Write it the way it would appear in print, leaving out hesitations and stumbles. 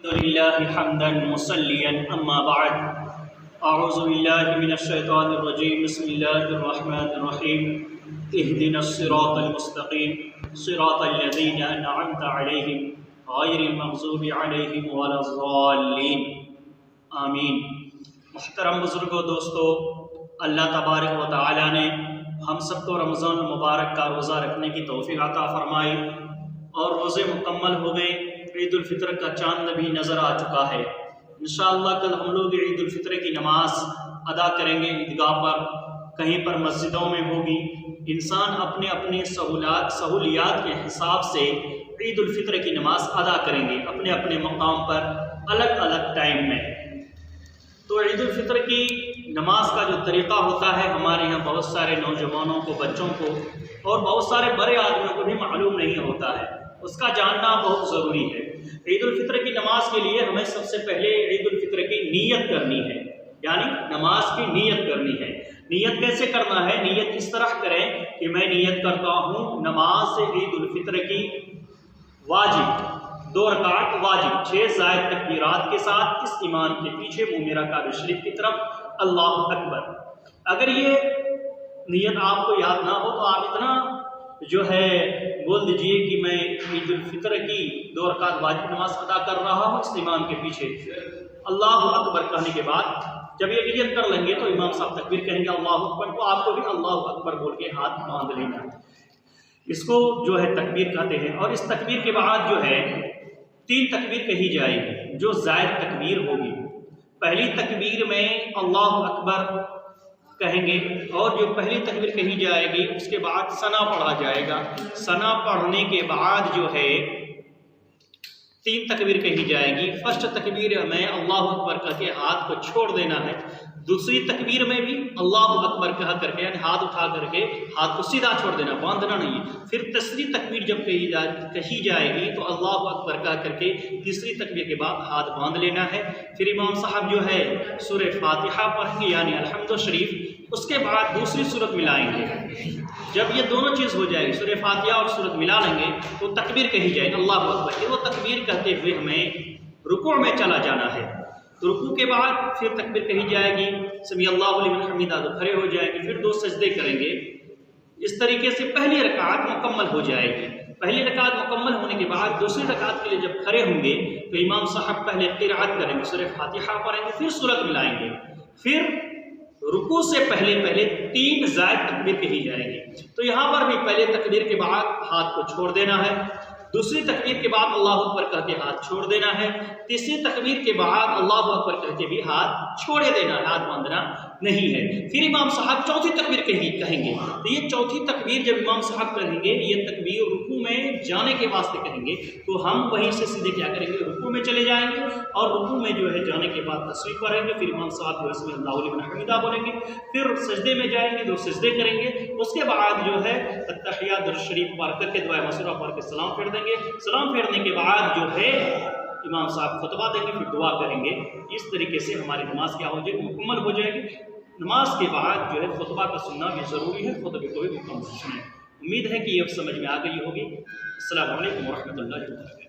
लिल्लाहि हम्दन मुसल्लियन अम्मा बाद अऊज़ु बिल्लाहि मिनश शैतानिर रजीम बिस्मिल्लाहिर रहमानिर रहीम इहदिनस सिरातल मुस्तकीम सिरातल लज़ीना अनअमता अलैहिम गैरिल मग़ज़ूबि अलैहिम वलज़्ज़ालिन आमीन। मुहतरम बुज़ुर्गों, दोस्तों, अल्लाह तबारक व तआला ने हम सबको रमज़ान मुबारक का रोज़ा रखने की तौफ़ीक़ अता फ़रमाई और रोज़े मुकम्मल हो गए। ईद उल फितर का चांद भी नज़र आ चुका है। इंशाअल्लाह कल हम लोग ईद उल फितर की नमाज अदा करेंगे ईदगाह पर, कहीं पर मस्जिदों में होगी। इंसान अपने अपने सहूलियात के हिसाब से ईद उल फितर की नमाज अदा करेंगे अपने अपने मकाम पर अलग अलग टाइम में। तो ईद उल फितर की नमाज का जो तरीक़ा होता है, हमारे यहाँ बहुत सारे नौजवानों को, बच्चों को और बहुत सारे बड़े आदमियों को भी मालूम नहीं होता है, उसका जानना बहुत ज़रूरी है। ईद उल फितर की नमाज के लिए हमें सबसे पहले ईद उल फितर की नीयत करनी है, यानी नमाज की नीयत करनी है। नीयत कैसे करना है? नीयत इस तरह करें कि मैं नीयत करता हूँ नमाज से ईद उल फितर की वाजिब 2 रकात वाजिब 6 ज़ायद तकबीरात के साथ इस इमाम के पीछे मुँह मेरा काबा शरीफ की तरफ अल्लाहु अकबर। अगर ये नीयत आपको याद ना हो तो आप इतना जो है बोल दीजिए कि मैं ईद उल फितर की 2 रकात वाजिब नमाज अदा कर रहा हूँ इस इमाम के पीछे। अल्लाहु अकबर कहने के बाद जब ये नीयत कर लेंगे तो इमाम साहब तकबीर कहेंगे अल्लाहु अकबर, तो आपको भी अल्लाहु अकबर बोल के हाथ बांध लेना है। इसको जो है तकबीर कहते हैं। और इस तकबीर के बाद जो है 3 तकबीर कही जाएगी जो ज़ायद तकबीर होगी। पहली तकबीर में अल्लाहु अकबर कहेंगे और जो पहली तकबीर कही जाएगी उसके बाद सना पढ़ा जाएगा। सना पढ़ने के बाद जो है 3 तकबीर कही जाएगी। फर्स्ट तकबीर में अल्लाहु अकबर कह के हाथ को छोड़ देना है। दूसरी तकबीर में भी अल्लाहु अकबर कह करके यानी हाथ उठा करके हाथ को सीधा छोड़ देना, बांधना नहीं है। फिर तीसरी तकबीर जब कही जाएगी तो अल्लाहु अकबर कह करके तीसरी तकबीर के बाद हाथ बांध लेना है। फिर इमाम साहब जो है सूरह फातिहा पढ़ेंगे यानी अल्हम्दु शरीफ, उसके बाद दूसरी सूरत मिलाएंगे। जब ये दोनों चीज़ हो जाएगी, सूरह फातिहा और सूरत मिला लेंगे तो तकबीर कही जाएगी अल्लाहु अकबर की। वो तकबीर कहते हुए हमें रुकू में चला जाना है। तो रुकू के बाद फिर तकबीर कही जाएगी समी अल्लाहु लिमन हमीदा, तो खड़े हो जाएंगे, फिर 2 सजदे करेंगे। इस तरीके से पहली रकात मुकम्मल हो जाएगी। पहली रकात मुकम्मल होने के बाद दूसरी रकात के लिए जब खड़े होंगे तो इमाम साहब पहले क़िराअत करेंगे, सूरह फातिहा पढ़ेंगे, फिर सूरत मिलाएंगे। फिर रुकू से पहले 3 ज़ायद तकबीर कही जाएगी। तो यहाँ पर भी पहले तकबीर के बाद हाथ को छोड़ देना है, दूसरी तकबीर के बाद अल्लाहु अकबर कह के हाथ छोड़ देना है, तीसरी तकबीर के बाद अल्लाहु अकबर कह के भी हाथ छोड़े देना है, हाथ बांधना नहीं है। फिर इमाम साहब चौथी तकबीर कहेंगे। तो ये चौथी तकबीर जब इमाम साहब कहेंगे, ये तकबीर रुकू में जाने के वास्ते कहेंगे, तो हम वहीं से सीधे क्या करेंगे, रुकू में चले जाएंगे और रुकू में जो है जाने के बाद तस्बीह पढ़ेंगे। फिर इमाम साहब जो है अल्लाहु लिमन हमीदा बोलेंगे, फिर सजदे में जाएंगे, 2 सजदे करेंगे। उसके बाद जो है अत्तहियात दरूद शरीफ पढ़ करके दुआ मसूरा पढ़ के सलाम फेर देंगे। सलाम फेरने के बाद जो है इमाम साहब खुतबा देंगे, फिर दुआ करेंगे। इस तरीके से हमारी नमाज क्या हो जाएगी, मुकम्मल हो जाएगी। नमाज के बाद जो है खुतबा का सुनना भी ज़रूरी है, खुतबे को भी मुकम्मल सुने। उम्मीद है कि ये अब समझ में आ गई होगी। अस्सलामु अलैकुम व रहमतुल्लाहि व बरकातहू।